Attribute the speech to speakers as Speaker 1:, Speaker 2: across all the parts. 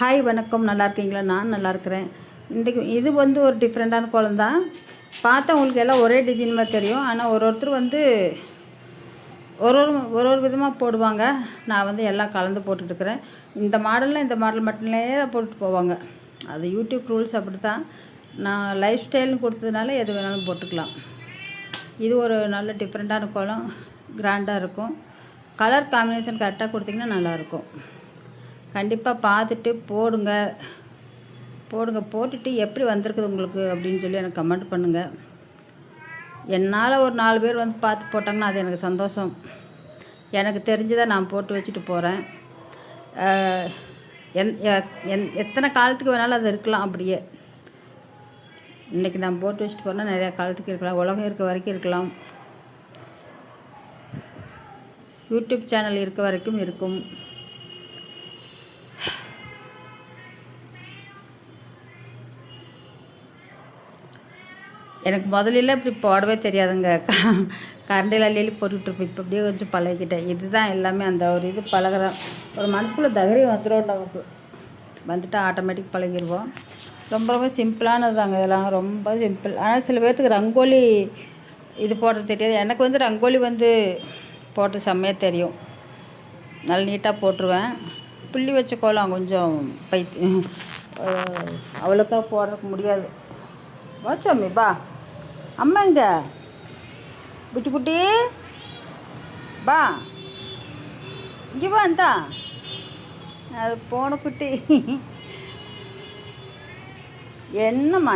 Speaker 1: Hi வணக்கம், நல்லா இருக்கீங்களா? நான் நல்லா இருக்கிறேன். இன்றைக்கி இது வந்து ஒரு டிஃப்ரெண்ட்டான கோலம் தான். பார்த்தா உங்களுக்கு எல்லாம் ஒரே டிசைன் மாதிரி தெரியும். ஆனால் ஒருத்தர் வந்து ஒரு ஒரு விதமாக போடுவாங்க. நான் வந்து எல்லாம் கலந்து போட்டுட்ருக்கிறேன். இந்த மாடல் மட்டும்லே தான் போட்டுட்டு போவாங்க. அது யூடியூப் ரூல்ஸ் அப்படி தான். நான் லைஃப் ஸ்டைல்னு கொடுத்ததுனால எது வேணாலும் போட்டுக்கலாம். இது ஒரு நல்ல டிஃப்ரெண்ட்டான கோலம், கிராண்டாக இருக்கும். கலர் காம்பினேஷன் கரெக்டாக கொடுத்திங்கன்னா நல்லாயிருக்கும். கண்டிப்பாக பார்த்துட்டு போட்டுட்டு எப்படி வந்திருக்குது உங்களுக்கு அப்படின்னு சொல்லி எனக்கு கமெண்ட் பண்ணுங்கள். என்னால் ஒரு 4 பேர் வந்து பார்த்து போட்டாங்கன்னா அது எனக்கு சந்தோஷம். எனக்கு தெரிஞ்சதை நான் போட்டு வச்சுட்டு போகிறேன். எத்தனை காலத்துக்கு வேணாலும் அது இருக்கலாம். அப்படியே இன்றைக்கி நான் போட்டு வச்சுட்டு போகிறேன்னா நிறையா காலத்துக்கு இருக்கலாம். உலகம் இருக்க வரைக்கும் இருக்கலாம். யூடியூப் சேனல் இருக்க வரைக்கும் இருக்கும். எனக்கு முதலில் இப்படி போடவே தெரியாதுங்க. கரண்டில் அள்ளி போட்டுட்ருப்பேன். இப்போ அப்படியே கொஞ்சம் பழகிக்கிட்டேன். இதுதான் எல்லாமே அந்த ஒரு இது பழகிறேன். ஒரு மனசுக்குள்ளே தைரியம் வந்துடும். நமக்கு வந்துட்டு ஆட்டோமேட்டிக் பழகிடுவோம். ரொம்ப சிம்பிளானது தாங்க இதெல்லாம், ரொம்ப சிம்பிள். ஆனால் சில பேர்த்துக்கு ரங்கோலி இது போடுறது தெரியாது. எனக்கு வந்து ரங்கோலி வந்து போட்டு செம்மையாக தெரியும். நல்லா நீட்டாக போட்டுருவேன். புள்ளி வச்ச கோலம் கொஞ்சம் அவ்வளோக்கா போடுறதுக்கு முடியாது. வாச்சாமி பா, அம்மா எங்க புச்சுக்குட்டி பா, இங்கே வா. இந்தா அது போன குட்டி. என்னம்மா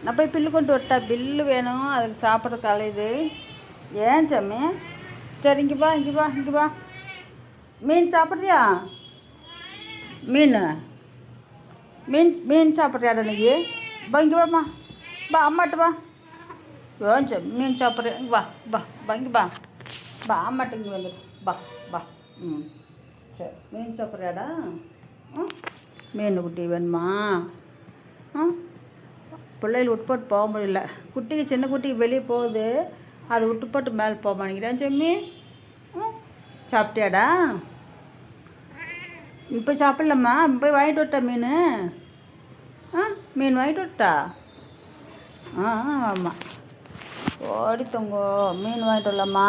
Speaker 1: நான் போய் பில்லு கொண்டு வரட்டா? பில்லு வேணும், அதுக்கு சாப்பிட்ற கலையுது. ஏன் சாமி? சரி, இங்கே வா. மீன் சாப்பிட்றியா? மீன் சாப்பிட்றியாடா நீ? பா, இங்கே வாம்மா. பா, அம்மாட்ட வா. ஏன் சார் மீன் சாப்பிட்றேன்? இங்கே வா இங்கே பா அம்மாட்ட இங்கே வந்து பா. சரி, மீன் சாப்பிட்றியாடா? மீன் குட்டி வேணுமா? பிள்ளைகள் விட்டுப்போட்டு போக முடியல. குட்டிக்கு சின்ன குட்டிக்கு வெளியே போகுது, அதை விட்டுப்போட்டு மேலே போக மாட்டேங்கிறேன். செம்மி சாப்பிட்டியாடா? இப்போ சாப்பிட்லம்மா, போய் வாங்கிட்டு வரட்டா மீன் வாங்கிட்டு வரட்டா? ஆமாம், ஓடி தொங்கோ. மீன் வாங்கிட்டு வரலாமா?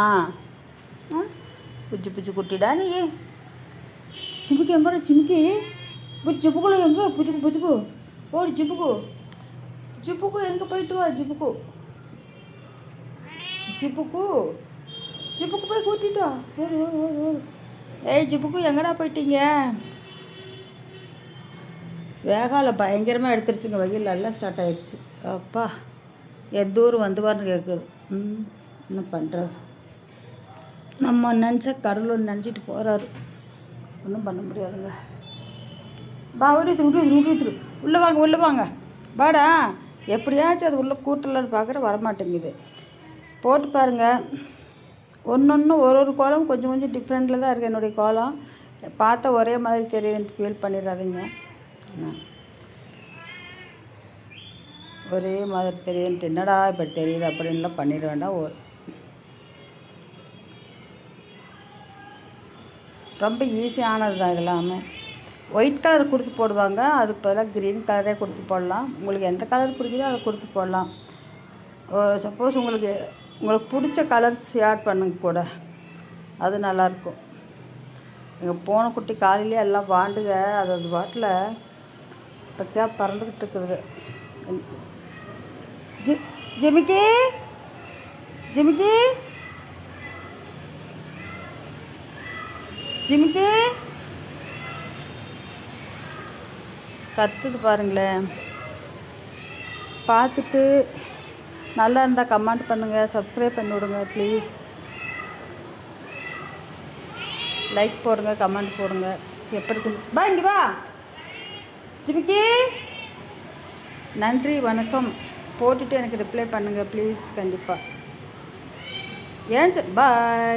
Speaker 1: புச்சு குட்டிடா நீ. சிமுக்கி எங்கோட சிமுக்கி? ஜிப்புக்குள்ள எங்கே? புச்சுக்கு ஓடி. ஜிப்புக்கு எங்கே போயிட்டு வா? ஜிப்புக்கு போய் கூட்டிட்டு வா. ஏய் ஜிப்புக்கு, எங்கடா போயிட்டீங்க? வேகால பயங்கரமாக எடுத்துருச்சுங்க. வெயில் நல்லா ஸ்டார்ட் ஆகிடுச்சு. அப்பா, எந்த ஊர் வந்து பாருன்னு கேட்குது. என்ன பண்ணுறது? நம்ம நினச்சா கடலூர் நினச்சிட்டு போகிறாரு. ஒன்றும் பண்ண முடியாதுங்க. பா, விட்டுரு. உள்ளே வாங்க. பாடா, எப்படியாச்சும் அது உள்ளே கூட்டலான்னு பார்க்குற, வரமாட்டேங்குது. போட்டு பாருங்கள். ஒன்று ஒரு கோலம் கொஞ்சம் டிஃப்ரெண்ட்டில் தான் இருக்குது. என்னுடைய கோலம் பார்த்தா ஒரே மாதிரி தெரியுதுன்ட்டு ஃபீல் பண்ணிடாதீங்க. ஒரே மாதிரி தெரியுதுன்ட்டு என்னடா இப்படி தெரியுது அப்படின்லாம் பண்ணிட வேண்டாம். ரொம்ப ஈஸியானது தான் இதெல்லாமே. ஒயிட் கலர் கொடுத்து போடுவாங்க, அதுக்கு பதிலாக க்ரீன் கலரே கொடுத்து போடலாம். உங்களுக்கு எந்த கலர் பிடிக்குதோ அதை கொடுத்து போடலாம். சப்போஸ் உங்களுக்கு பிடிச்ச கலர்ஸ் ஆட் பண்ணுங்க கூட, அது நல்லாயிருக்கும். எங்கள் போன குட்டி காலையிலே எல்லாம் வாண்டுங்க. அது பாட்டில் பற்றியா பறந்துக்கிட்டு இருக்குதுங்க. ஜிமிக்கி கத்துது பாருங்களேன். பார்த்துட்டு நல்லா இருந்தால் கமெண்ட் பண்ணுங்கள், சப்ஸ்கிரைப் பண்ணி விடுங்க ப்ளீஸ். லைக் போடுங்க, கமெண்ட் போடுங்க. எப்படி பா, இங்கே வா ஜிமிக்கி. நன்றி, வணக்கம். போட்டுட்டு எனக்கு ரிப்ளை பண்ணுங்கள் ப்ளீஸ். கண்டிப்பாக. ஏன் பாய்.